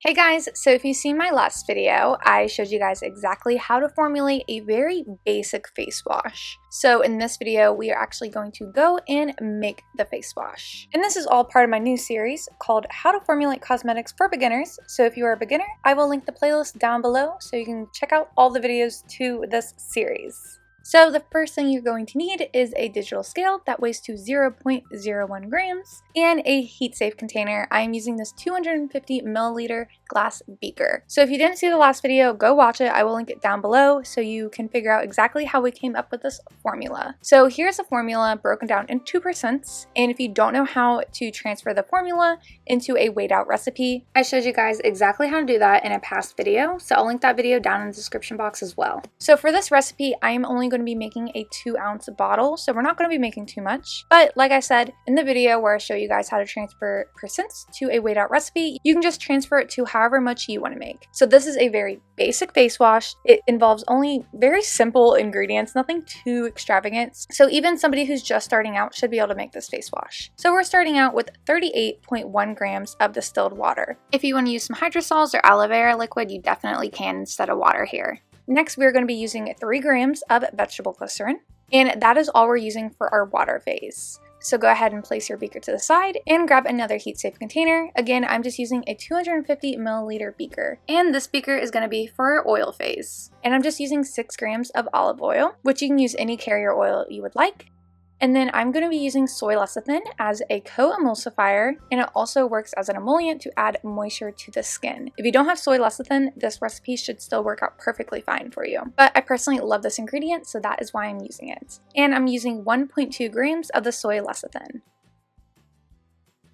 Hey guys, so if you've seen my last video, I showed you guys exactly how to formulate a very basic face wash. So in this video, we are actually going to go and make the face wash. And this is all part of my new series called How to Formulate Cosmetics for Beginners. So if you are a beginner, I will link the playlist down below so you can check out all the videos to this series. So the first thing you're going to need is a digital scale that weighs to 0.01 grams and a heat safe container. I'm using this 250 milliliter glass beaker. So if you didn't see the last video, go watch it. I will link it down below so you can figure out exactly how we came up with this formula. So here's the formula broken down in 2%. And if you don't know how to transfer the formula into a weighed out recipe, I showed you guys exactly how to do that in a past video. So I'll link that video down in the description box as well. So for this recipe, I am only going to be making a 2-ounce bottle, so we're not going to be making too much. But like I said in the video where I show you guys how to transfer percents to a weighed out recipe, you can just transfer it to however much you want to make. So this is a very basic face wash. It involves only very simple ingredients, nothing too extravagant. So even somebody who's just starting out should be able to make this face wash. So we're starting out with 38.1 grams of distilled water. If you want to use some hydrosols or aloe vera liquid, you definitely can instead of water here. Next, we're going to be using 3 grams of vegetable glycerin, and that is all we're using for our water phase. So go ahead and place your beaker to the side and grab another heat safe container. Again, I'm just using a 250 milliliter beaker, and this beaker is going to be for our oil phase. And I'm just using 6 grams of olive oil, which you can use any carrier oil you would like. And then I'm going to be using soy lecithin as a co-emulsifier, and it also works as an emollient to add moisture to the skin. If you don't have soy lecithin, this recipe should still work out perfectly fine for you. But I personally love this ingredient, so that is why I'm using it. And I'm using 1.2 grams of the soy lecithin.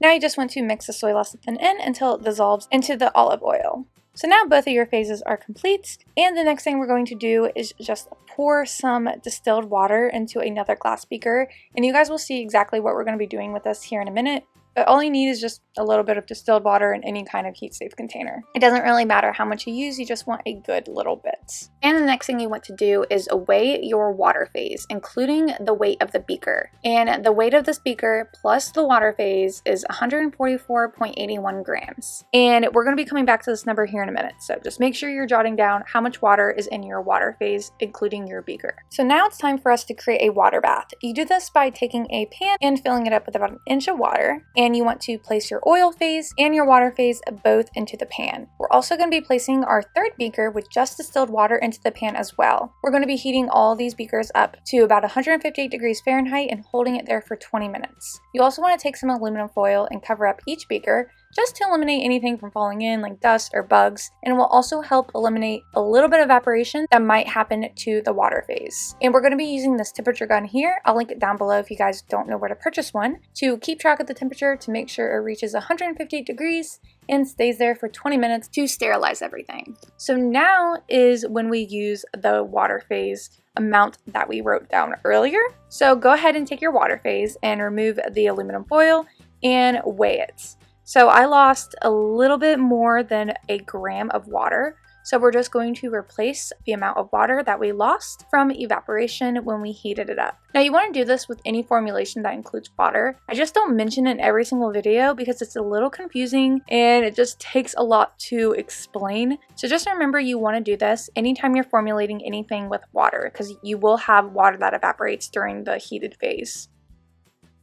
Now you just want to mix the soy lecithin in until it dissolves into the olive oil. So now both of your phases are complete, and the next thing we're going to do is just pour some distilled water into another glass beaker, and you guys will see exactly what we're going to be doing with this here in a minute. But all you need is just a little bit of distilled water in any kind of heat safe container. It doesn't really matter how much you use, you just want a good little bit. And the next thing you want to do is weigh your water phase, including the weight of the beaker. And the weight of this beaker plus the water phase is 144.81 grams. And we're going to be coming back to this number here in a minute. So just make sure you're jotting down how much water is in your water phase, including your beaker. So now it's time for us to create a water bath. You do this by taking a pan and filling it up with about 1 inch of water. And you want to place your oil phase and your water phase both into the pan. We're also going to be placing our third beaker with just distilled water into the pan as well. We're going to be heating all these beakers up to about 158 degrees Fahrenheit and holding it there for 20 minutes. You also want to take some aluminum foil and cover up each beaker just to eliminate anything from falling in like dust or bugs, and it will also help eliminate a little bit of evaporation that might happen to the water phase. And we're going to be using this temperature gun here. I'll link it down below if you guys don't know where to purchase one, to keep track of the temperature to make sure it reaches 158 degrees and stays there for 20 minutes to sterilize everything. So now is when we use the water phase amount that we wrote down earlier. So go ahead and take your water phase and remove the aluminum foil and weigh it. So I lost a little bit more than 1 gram of water. So we're just going to replace the amount of water that we lost from evaporation when we heated it up. Now you want to do this with any formulation that includes water. I just don't mention it in every single video because it's a little confusing and it just takes a lot to explain. So just remember you want to do this anytime you're formulating anything with water, because you will have water that evaporates during the heated phase.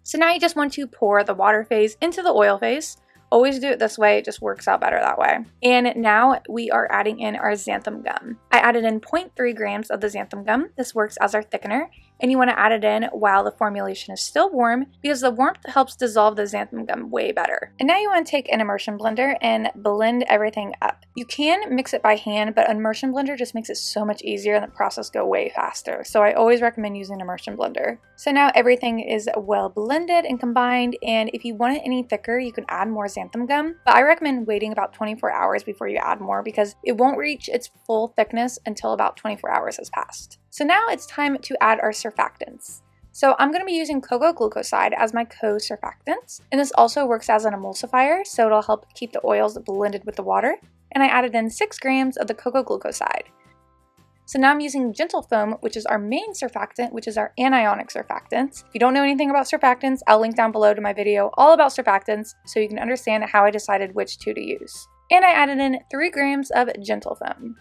So now you just want to pour the water phase into the oil phase. Always do it this way, it just works out better that way. And now we are adding in our xanthan gum. I added in 0.3 grams of the xanthan gum. This works as our thickener, and you want to add it in while the formulation is still warm because the warmth helps dissolve the xanthan gum way better. And now you want to take an immersion blender and blend everything up. You can mix it by hand, but an immersion blender just makes it so much easier and the process go way faster. So I always recommend using an immersion blender. So now everything is well blended and combined, and if you want it any thicker, you can add more xanthan gum, but I recommend waiting about 24 hours before you add more because it won't reach its full thickness until about 24 hours has passed. So now it's time to add our surfactants. So I'm going to be using cocoa glucoside as my co-surfactant, and this also works as an emulsifier, so it'll help keep the oils blended with the water. And I added in 6 grams of the cocoa glucoside. So now I'm using gentle foam, which is our main surfactant, which is our anionic surfactant. If you don't know anything about surfactants, I'll link down below to my video all about surfactants so you can understand how I decided which two to use. And I added in 3 grams of gentle foam.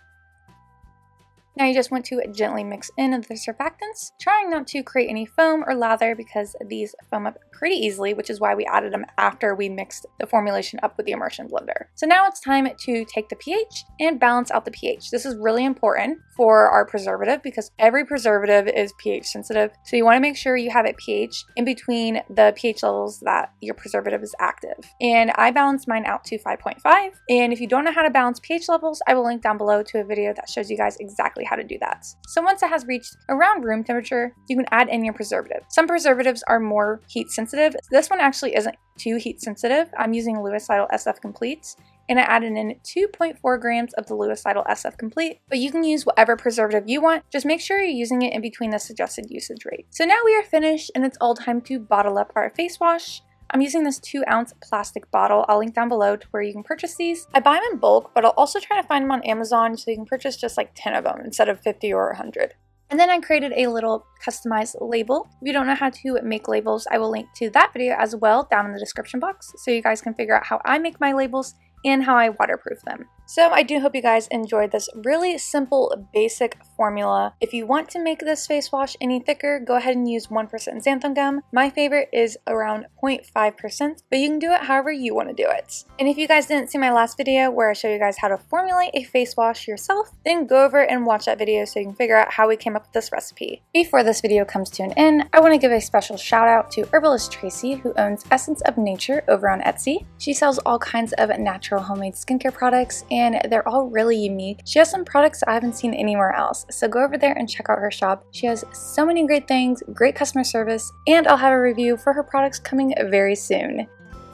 Now you just want to gently mix in the surfactants, trying not to create any foam or lather because these foam up pretty easily, which is why we added them after we mixed the formulation up with the immersion blender. So now it's time to take the pH and balance out the pH. This is really important for our preservative because every preservative is pH sensitive. So you want to make sure you have a pH in between the pH levels that your preservative is active. And I balanced mine out to 5.5. And if you don't know how to balance pH levels, I will link down below to a video that shows you guys exactly how to do that. So once it has reached around room temperature, you can add in your preservative. Some preservatives are more heat sensitive. This one actually isn't too heat sensitive. I'm using Lewis Lytle SF Complete, and I added in 2.4 grams of the Lewis Lytle SF Complete, but you can use whatever preservative you want. Just make sure you're using it in between the suggested usage rate. So now we are finished and it's all time to bottle up our face wash. I'm using this 2-ounce plastic bottle. I'll link down below to where you can purchase these. I buy them in bulk, but I'll also try to find them on Amazon so you can purchase just like 10 of them instead of 50 or 100. And then I created a little customized label. If you don't know how to make labels, I will link to that video as well down in the description box so you guys can figure out how I make my labels and how I waterproof them. So I do hope you guys enjoyed this really simple, basic formula. If you want to make this face wash any thicker, go ahead and use 1% xanthan gum. My favorite is around 0.5%, but you can do it however you want to do it. And if you guys didn't see my last video where I show you guys how to formulate a face wash yourself, then go over and watch that video so you can figure out how we came up with this recipe. Before this video comes to an end, I want to give a special shout out to herbalist Tracy, who owns Essence of Nature over on Etsy. She sells all kinds of natural homemade skincare products, and they're all really unique. She has some products I haven't seen anywhere else, so go over there and check out her shop. She has so many great things, great customer service, and I'll have a review for her products coming very soon.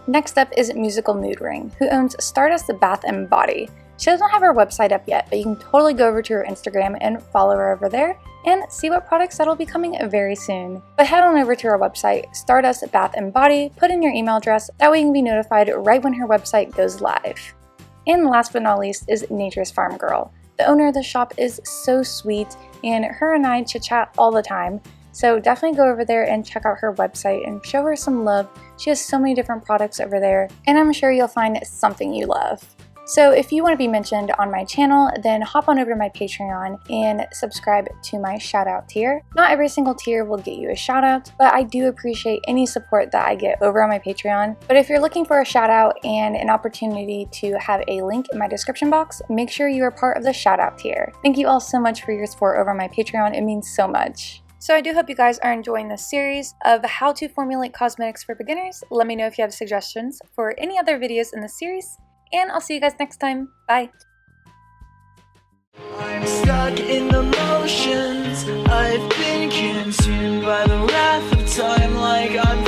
Next up is Musical Mood Ring, who owns Stardust Bath and Body. She doesn't have her website up yet, but you can totally go over to her Instagram and follow her over there and see what products that'll be coming very soon. But head on over to her website, Stardust Bath and Body, put in your email address, that way you can be notified right when her website goes live. And last but not least is Nature's Farm Girl. The owner of the shop is so sweet, and her and I chit chat all the time. So definitely go over there and check out her website and show her some love. She has so many different products over there, and I'm sure you'll find something you love. So if you want to be mentioned on my channel, then hop on over to my Patreon and subscribe to my shout out tier. Not every single tier will get you a shout out, but I do appreciate any support that I get over on my Patreon. But if you're looking for a shout out and an opportunity to have a link in my description box, make sure you are part of the shout out tier. Thank you all so much for your support over on my Patreon. It means so much. So I do hope you guys are enjoying this series of how to formulate cosmetics for beginners. Let me know if you have suggestions for any other videos in this series. And I'll see you guys next time. Bye. I'm stuck in the motions. I've been consumed by the wrath of time like I'm